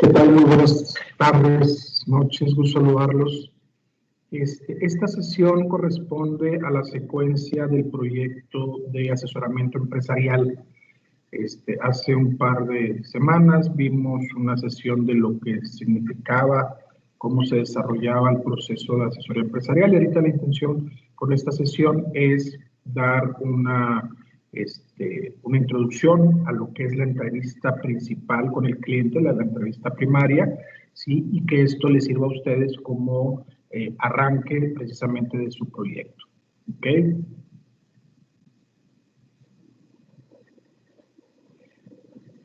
¿Qué tal? Muy buenas tardes, noches, gusto saludarlos. Esta sesión corresponde a la secuencia del proyecto de asesoramiento empresarial. Hace un par de semanas vimos una sesión de lo que significaba, cómo se desarrollaba el proceso de asesoría empresarial, y ahorita la intención con esta sesión es dar una introducción a lo que es la entrevista principal con el cliente, la entrevista primaria, ¿sí? Y que esto les sirva a ustedes como arranque precisamente de su proyecto. ¿Ok?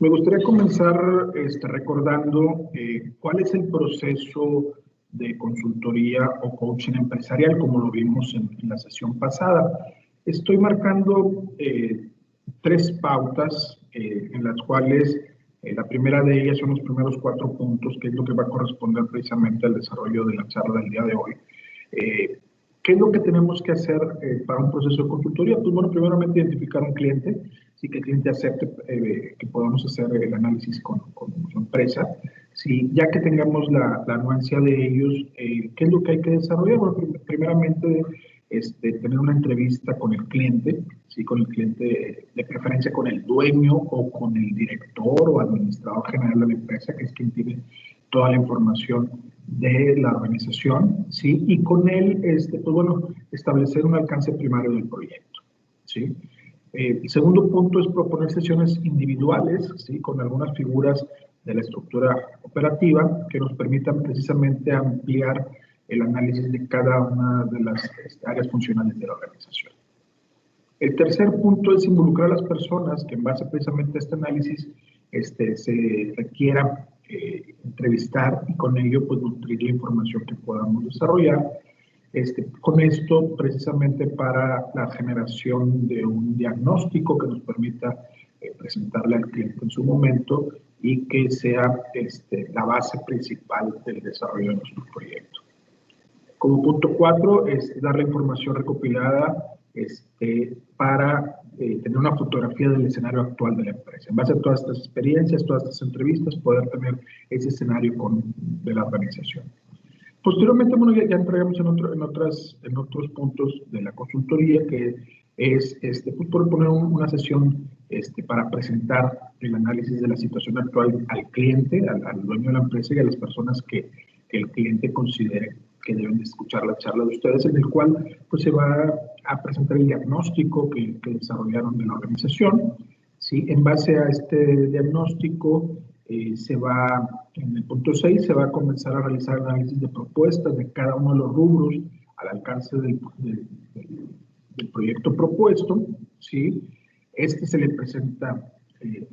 Me gustaría comenzar recordando cuál es el proceso de consultoría o coaching empresarial, como lo vimos en la sesión pasada. Estoy marcando 3 pautas en las cuales la primera de ellas son los primeros 4 puntos, que es lo que va a corresponder precisamente al desarrollo de la charla del día de hoy. ¿Qué es lo que tenemos que hacer para un proceso de consultoría? Pues bueno, primeramente identificar un cliente, sí, que el cliente acepte que podamos hacer el análisis con su empresa. Sí, ya que tengamos la anuencia de ellos, ¿qué es lo que hay que desarrollar? Bueno, primeramente, tener una entrevista con el cliente, ¿sí? Con el cliente, de preferencia con el dueño o con el director o administrador general de la empresa, que es quien tiene toda la información de la organización, ¿sí? Y con él, pues bueno, establecer un alcance primario del proyecto, ¿sí? El segundo punto es proponer sesiones individuales, ¿sí? Con algunas figuras de la estructura operativa que nos permitan precisamente ampliar el análisis de cada una de las áreas funcionales de la organización. El tercer punto es involucrar a las personas que en base precisamente a este análisis se requiera entrevistar y con ello pues nutrir la información que podamos desarrollar. Con esto precisamente para la generación de un diagnóstico que nos permita presentarle al cliente en su momento y que sea la base principal del desarrollo de nuestro proyecto. Como punto 4 es dar la información recopilada para tener una fotografía del escenario actual de la empresa. En base a todas estas experiencias, todas estas entrevistas, poder tener ese escenario de la organización. Posteriormente, bueno, ya entraremos en otros puntos de la consultoría, que es pues, proponer una sesión para presentar el análisis de la situación actual al cliente, al dueño de la empresa y a las personas que el cliente considere que deben de escuchar la charla de ustedes, en el cual pues, se va a presentar el diagnóstico que desarrollaron de la organización. ¿Sí? En base a este diagnóstico, en el punto 6, se va a comenzar a realizar análisis de propuestas de cada uno de los rubros al alcance del proyecto propuesto, ¿sí? Se le presenta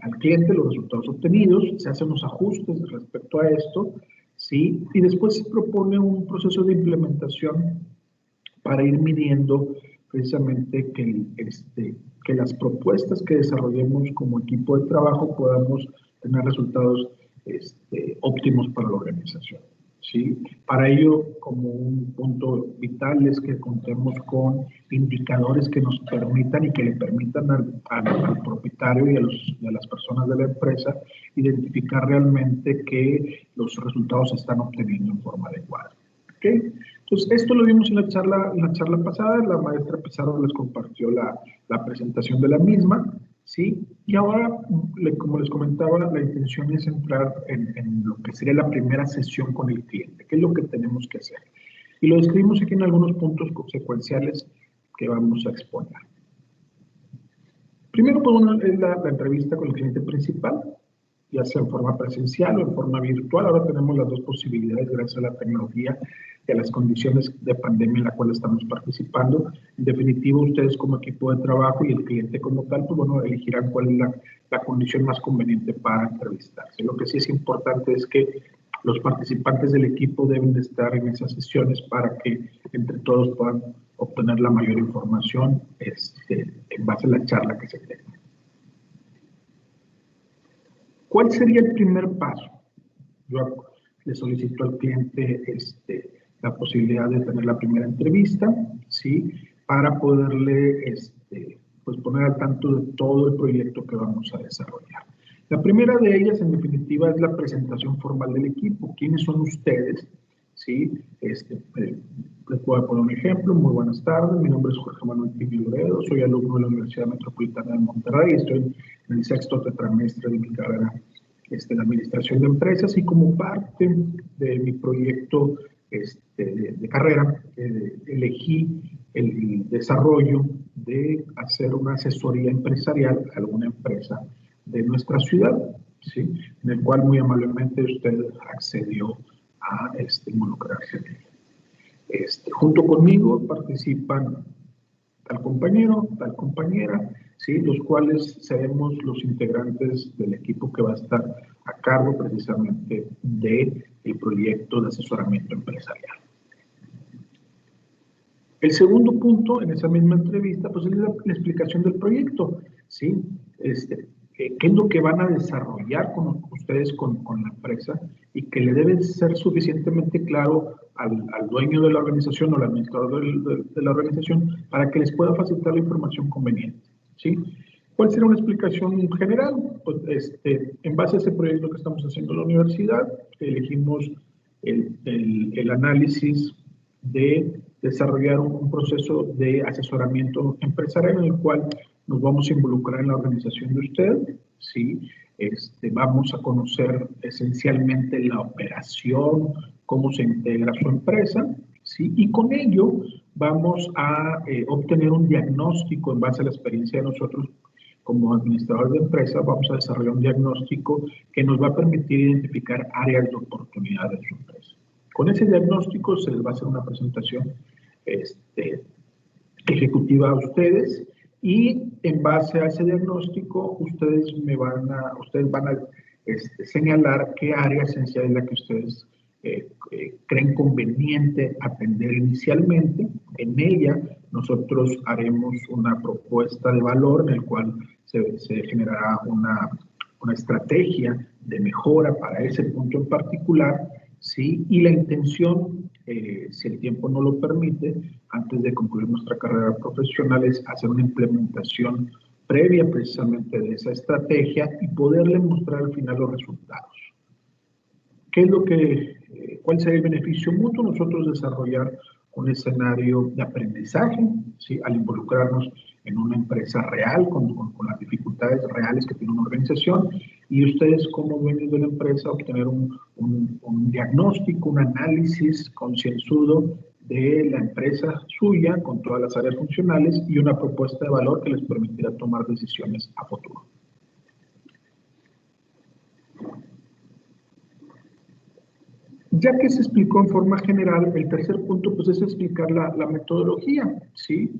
al cliente los resultados obtenidos, se hacen los ajustes respecto a esto, ¿sí? Y después se propone un proceso de implementación para ir midiendo precisamente que las propuestas que desarrollemos como equipo de trabajo podamos tener resultados óptimos para la organización, ¿sí? Para ello, como un punto vital es que contemos con indicadores que nos permitan y que le permitan al propietario y a las personas de la empresa identificar realmente que los resultados se están obteniendo en forma adecuada. ¿Okay? Entonces, esto lo vimos en la charla pasada, la maestra Pizarro les compartió la presentación de la misma, ¿sí? Y ahora, como les comentaba, la intención es entrar en lo que sería la primera sesión con el cliente, qué es lo que tenemos que hacer. Y lo describimos aquí en algunos puntos secuenciales que vamos a exponer. Primero, pues, bueno, es la entrevista con el cliente principal, ya sea en forma presencial o en forma virtual. Ahora tenemos las dos posibilidades gracias a la tecnología y a las condiciones de pandemia en la cual estamos participando. En definitiva, ustedes como equipo de trabajo y el cliente como tal, pues bueno, elegirán cuál es la condición más conveniente para entrevistarse. Lo que sí es importante es que los participantes del equipo deben de estar en esas sesiones para que entre todos puedan obtener la mayor información en base a la charla que se tenga. ¿Cuál sería el primer paso? Yo le solicito al cliente la posibilidad de tener la primera entrevista, ¿sí? Para poderle pues poner al tanto de todo el proyecto que vamos a desarrollar. La primera de ellas, en definitiva, es la presentación formal del equipo. ¿Quiénes son ustedes? ¿Sí? Les voy a poner un ejemplo. Muy buenas tardes. Mi nombre es Jorge Manuel Piña Loredo. Soy alumno de la Universidad Metropolitana de Monterrey. Estoy en el sexto tetramestre de mi carrera de Administración de Empresas, y como parte de mi proyecto de carrera, elegí el desarrollo de hacer una asesoría empresarial a alguna empresa de nuestra ciudad, ¿sí? En el cual muy amablemente usted accedió a involucrarse en él. Junto conmigo participan tal compañero, tal compañera, ¿sí? Los cuales seremos los integrantes del equipo que va a estar a cargo precisamente del proyecto de asesoramiento empresarial. El segundo punto en esa misma entrevista, pues, es la explicación del proyecto, ¿sí? ¿Qué es lo que van a desarrollar con ustedes con la empresa? Y que le debe ser suficientemente claro al dueño de la organización o al administrador de la organización para que les pueda facilitar la información conveniente, ¿sí? ¿Cuál será una explicación general? Pues, en base a ese proyecto que estamos haciendo en la universidad, elegimos el análisis de desarrollar un proceso de asesoramiento empresarial en el cual nos vamos a involucrar en la organización de usted, ¿sí? Vamos a conocer esencialmente la operación, cómo se integra su empresa, ¿sí? Y con ello vamos a obtener un diagnóstico en base a la experiencia de nosotros como administradores de empresa. Vamos a desarrollar un diagnóstico que nos va a permitir identificar áreas de oportunidad de su empresa. Con ese diagnóstico se les va a hacer una presentación ejecutiva a ustedes, y en base a ese diagnóstico ustedes van a señalar qué área esencial es la que ustedes creen conveniente atender inicialmente. En ella nosotros haremos una propuesta de valor en el cual se generará una estrategia de mejora para ese punto en particular, ¿sí? Y la intención, si el tiempo no lo permite, antes de concluir nuestra carrera profesional, es hacer una implementación previa precisamente de esa estrategia y poderle mostrar al final los resultados. ¿Cuál sería el beneficio mutuo? Nosotros desarrollar un escenario de aprendizaje, ¿sí? Al involucrarnos en una empresa real, con las dificultades reales que tiene una organización, y ustedes como dueños de la empresa obtener un diagnóstico, un análisis concienzudo de la empresa suya con todas las áreas funcionales y una propuesta de valor que les permitirá tomar decisiones a futuro. Ya que se explicó en forma general, el tercer punto pues es explicar la metodología, ¿sí?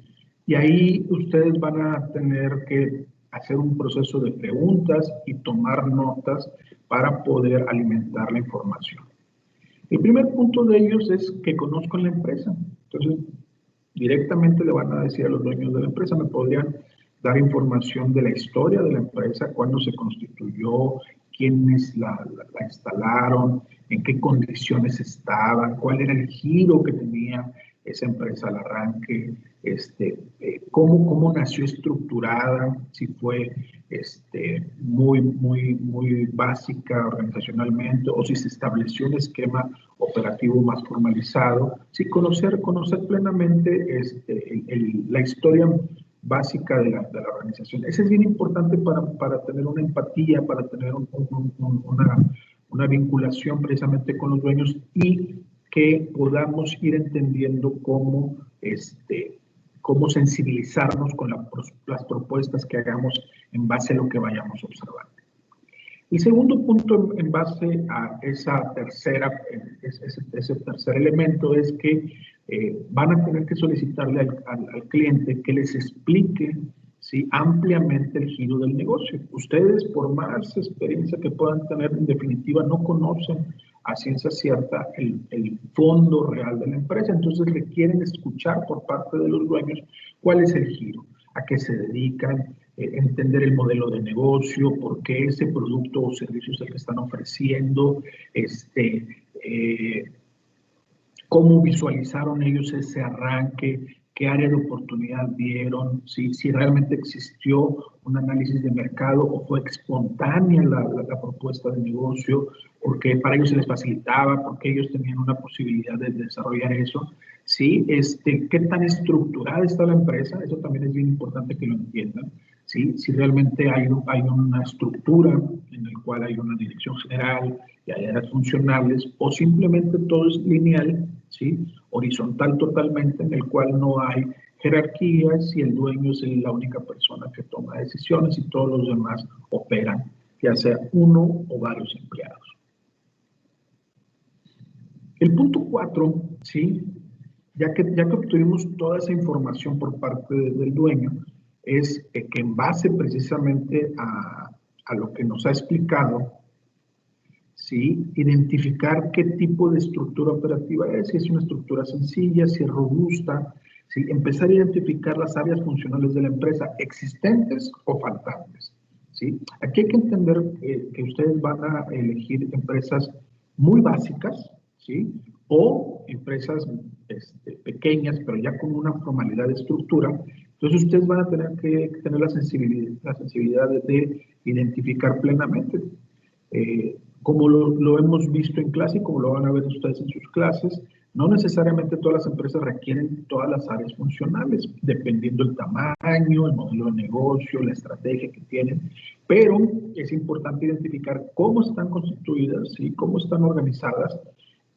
Y ahí ustedes van a tener que hacer un proceso de preguntas y tomar notas para poder alimentar la información. El primer punto de ellos es que conozcan la empresa. Entonces, directamente le van a decir a los dueños de la empresa, me podrían dar información de la historia de la empresa, cuándo se constituyó, quiénes la instalaron, en qué condiciones estaba, cuál era el giro que tenía esa empresa al arranque, cómo nació estructurada, si fue muy básica organizacionalmente o si se estableció un esquema operativo más formalizado. Sí, conocer plenamente la historia básica de la organización. Eso es bien importante para tener una empatía, para tener una vinculación precisamente con los dueños y que podamos ir entendiendo cómo sensibilizarnos con las propuestas que hagamos en base a lo que vayamos observando. El segundo punto en base a ese tercer elemento es que van a tener que solicitarle al cliente que les explique, ¿sí?, ampliamente el giro del negocio. Ustedes, por más experiencia que puedan tener, en definitiva no conocen a ciencia cierta el fondo real de la empresa, entonces requieren escuchar por parte de los dueños cuál es el giro, a qué se dedican, entender el modelo de negocio, por qué ese producto o servicio es el que están ofreciendo, cómo visualizaron ellos ese arranque, qué área de oportunidad vieron, si realmente existió un análisis de mercado o fue espontánea la propuesta de negocio, porque para ellos se les facilitaba, porque ellos tenían una posibilidad de desarrollar eso. ¿Sí? ¿Qué tan estructurada está la empresa? Eso también es bien importante que lo entiendan. ¿Sí? Si realmente hay una estructura en la cual hay una dirección general y hay áreas funcionales, o simplemente todo es lineal, ¿sí? Horizontal totalmente, en el cual no hay jerarquías y el dueño es la única persona que toma decisiones y todos los demás operan, ya sea uno o varios empleados. El punto 4, ¿sí? Ya que obtuvimos toda esa información por parte del dueño, es que en base precisamente a lo que nos ha explicado, ¿sí? Identificar qué tipo de estructura operativa es, si es una estructura sencilla, si es robusta, ¿sí? Empezar a identificar las áreas funcionales de la empresa, existentes o faltantes, ¿sí? Aquí hay que entender que ustedes van a elegir empresas muy básicas, ¿sí? O empresas pequeñas, pero ya con una formalidad de estructura. Entonces ustedes van a tener que tener la sensibilidad de identificar plenamente. Como lo hemos visto en clase y como lo van a ver ustedes en sus clases, no necesariamente todas las empresas requieren todas las áreas funcionales, dependiendo del tamaño, el modelo de negocio, la estrategia que tienen, pero es importante identificar cómo están constituidas y cómo están organizadas,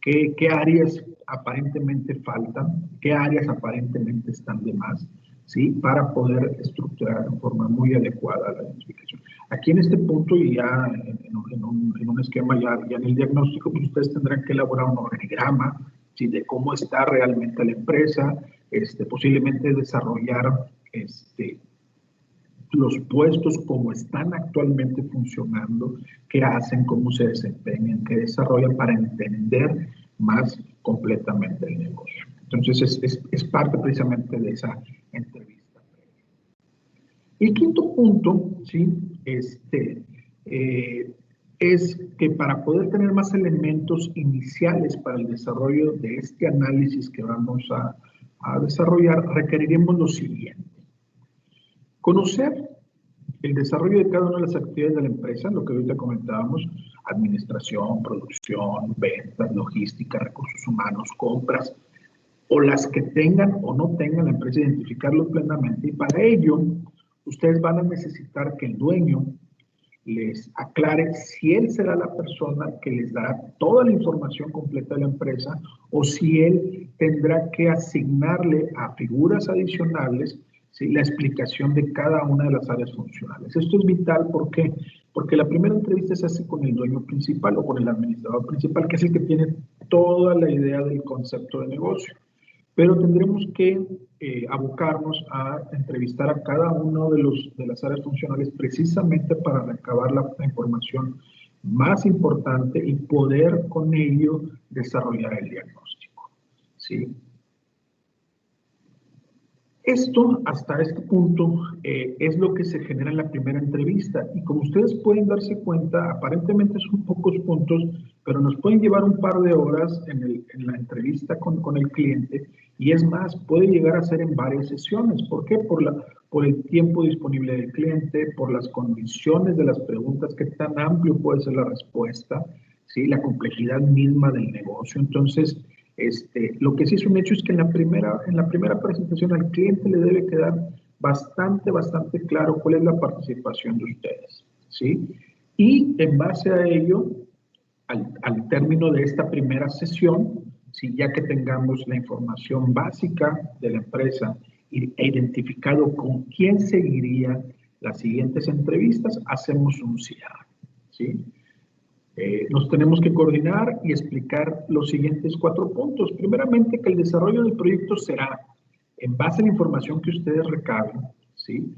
qué áreas aparentemente faltan, qué áreas aparentemente están de más, ¿sí? Para poder estructurar de forma muy adecuada la identificación. Aquí en este punto y ya en un esquema, ya en el diagnóstico, pues ustedes tendrán que elaborar un organigrama, ¿sí? De cómo está realmente la empresa, posiblemente desarrollar los puestos como están actualmente funcionando, qué hacen, cómo se desempeñan, qué desarrollan para entender más completamente el negocio. Entonces es parte precisamente de esa entrevista. El quinto punto, ¿sí? Es que para poder tener más elementos iniciales para el desarrollo de este análisis que vamos a desarrollar, requeriremos lo siguiente. Conocer el desarrollo de cada una de las actividades de la empresa, lo que ahorita comentábamos, administración, producción, ventas, logística, recursos humanos, compras, o las que tengan o no tengan la empresa, identificarlo plenamente. Y para ello, ustedes van a necesitar que el dueño les aclare si él será la persona que les dará toda la información completa de la empresa o si él tendrá que asignarle a figuras adicionales, ¿sí? La explicación de cada una de las áreas funcionales. Esto es vital, ¿por qué? Porque la primera entrevista se hace con el dueño principal o con el administrador principal, que es el que tiene toda la idea del concepto de negocio. Pero tendremos que abocarnos a entrevistar a cada uno de las áreas funcionales precisamente para recabar la información más importante y poder con ello desarrollar el diagnóstico, ¿sí? Esto, hasta este punto, es lo que se genera en la primera entrevista. Y como ustedes pueden darse cuenta, aparentemente son pocos puntos, pero nos pueden llevar un par de horas en la entrevista con el cliente. Y es más, puede llegar a ser en varias sesiones. ¿Por qué? Por el tiempo disponible del cliente, por las condiciones de las preguntas, qué tan amplio puede ser la respuesta, ¿sí? La complejidad misma del negocio. Entonces, lo que sí es un hecho es que en la primera presentación al cliente le debe quedar bastante claro cuál es la participación de ustedes, ¿sí? Y en base a ello, al término de esta primera sesión, ¿sí? Ya que tengamos la información básica de la empresa e identificado con quién seguiría las siguientes entrevistas, hacemos un cierre, ¿sí? Nos tenemos que coordinar y explicar los siguientes 4 puntos. Primeramente, que el desarrollo del proyecto será, en base a la información que ustedes recaben, ¿sí?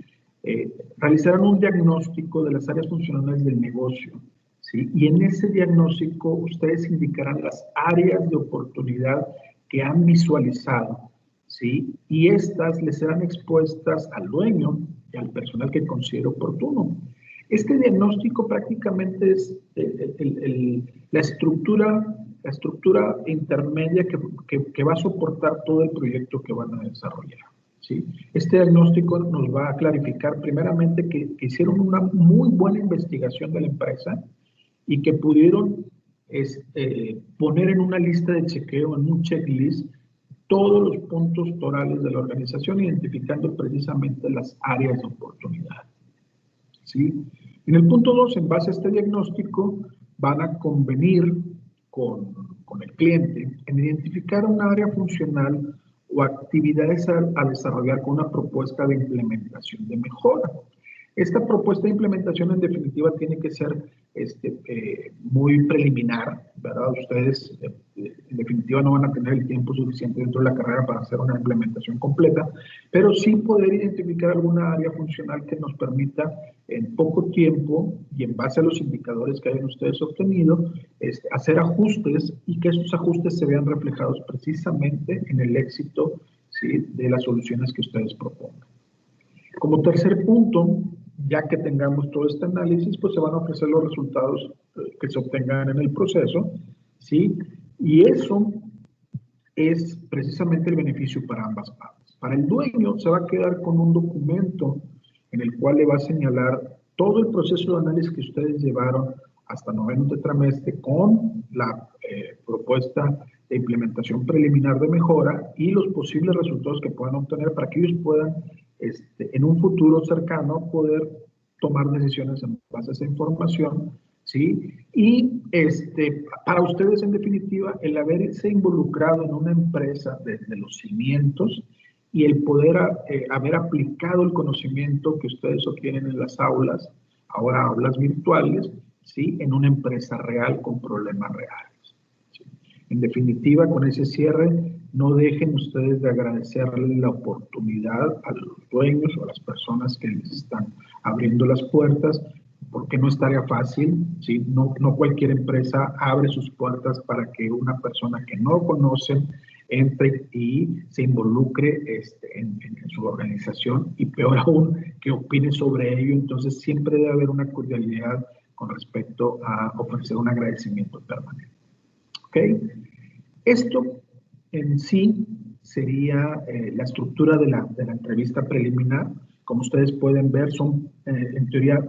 Realizarán un diagnóstico de las áreas funcionales del negocio, ¿sí? Y en ese diagnóstico ustedes indicarán las áreas de oportunidad que han visualizado, ¿sí? Y estas les serán expuestas al dueño y al personal que considere oportuno. Este diagnóstico prácticamente es la estructura la estructura intermedia que va a soportar todo el proyecto que van a desarrollar. ¿Sí? Este diagnóstico nos va a clarificar primeramente que hicieron una muy buena investigación de la empresa y que pudieron poner en una lista de chequeo, en un checklist, todos los puntos torales de la organización, identificando precisamente las áreas de oportunidad. ¿Sí? En el punto 2, en base a este diagnóstico, van a convenir con el cliente en identificar un área funcional o actividades a desarrollar con una propuesta de implementación de mejora. Esta propuesta de implementación, en definitiva, tiene que ser muy preliminar, ¿verdad? Ustedes, en definitiva, no van a tener el tiempo suficiente dentro de la carrera para hacer una implementación completa, pero sí poder identificar alguna área funcional que nos permita, en poco tiempo y en base a los indicadores que hayan ustedes obtenido, hacer ajustes y que esos ajustes se vean reflejados precisamente en el éxito, ¿sí?, de las soluciones que ustedes propongan. Como tercer punto, ya que tengamos todo este análisis, pues se van a ofrecer los resultados que se obtengan en el proceso, ¿sí? Y eso es precisamente el beneficio para ambas partes. Para el dueño se va a quedar con un documento en el cual le va a señalar todo el proceso de análisis que ustedes llevaron hasta noveno tetramestre con la propuesta de implementación preliminar de mejora y los posibles resultados que puedan obtener para que ellos puedan en un futuro cercano poder tomar decisiones en base a esa información, ¿sí? Y para ustedes, en definitiva, el haberse involucrado en una empresa desde los cimientos y el poder haber aplicado el conocimiento que ustedes obtienen en las aulas, ahora aulas virtuales, ¿sí?, en una empresa real con problemas reales, ¿sí? En definitiva, con ese cierre, no dejen ustedes de agradecerle la oportunidad a los dueños o a las personas que les están abriendo las puertas, porque no es tarea fácil, ¿sí? No cualquier empresa abre sus puertas para que una persona que no conocen entre y se involucre en su organización y peor aún, que opine sobre ello. Entonces siempre debe haber una cordialidad con respecto a ofrecer un agradecimiento permanente. ¿Ok? Esto en sí sería la estructura de la entrevista preliminar. Como ustedes pueden ver, son en teoría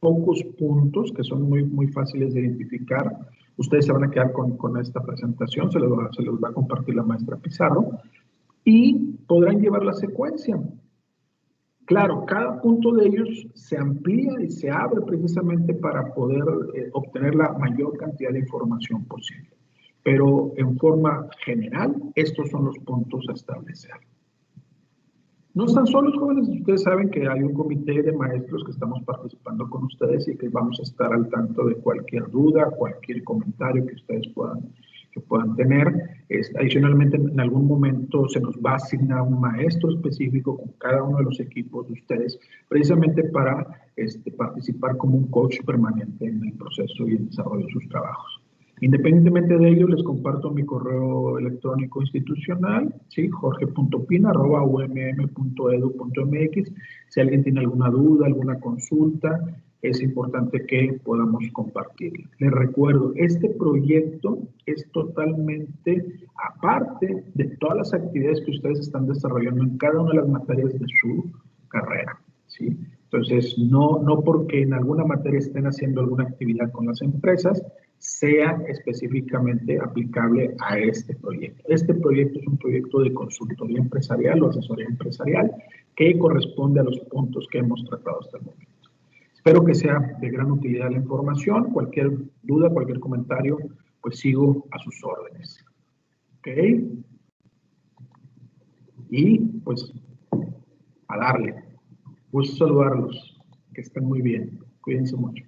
pocos puntos que son muy fáciles de identificar. Ustedes se van a quedar con esta presentación, se los va a compartir la maestra Pizarro y podrán llevar la secuencia. Claro, cada punto de ellos se amplía y se abre precisamente para poder obtener la mayor cantidad de información posible. Pero en forma general, estos son los puntos a establecer. No están solos, jóvenes. Ustedes saben que hay un comité de maestros que estamos participando con ustedes y que vamos a estar al tanto de cualquier duda, cualquier comentario que ustedes puedan tener. Adicionalmente, en algún momento se nos va a asignar un maestro específico con cada uno de los equipos de ustedes, precisamente para participar como un coach permanente en el proceso y el desarrollo de sus trabajos. Independientemente de ello, les comparto mi correo electrónico institucional, ¿sí? jorge.pina@umm.edu.mx. Si alguien tiene alguna duda, alguna consulta, es importante que podamos compartir. Les recuerdo, este proyecto es totalmente aparte de todas las actividades que ustedes están desarrollando en cada una de las materias de su carrera, ¿sí? Entonces, no porque en alguna materia estén haciendo alguna actividad con las empresas, sea específicamente aplicable a este proyecto. Este proyecto es un proyecto de consultoría empresarial o asesoría empresarial que corresponde a los puntos que hemos tratado hasta el momento. Espero que sea de gran utilidad la información. Cualquier duda, cualquier comentario, pues sigo a sus órdenes. ¿Ok? Y pues a darle. Gusto saludarlos. Que estén muy bien. Cuídense mucho.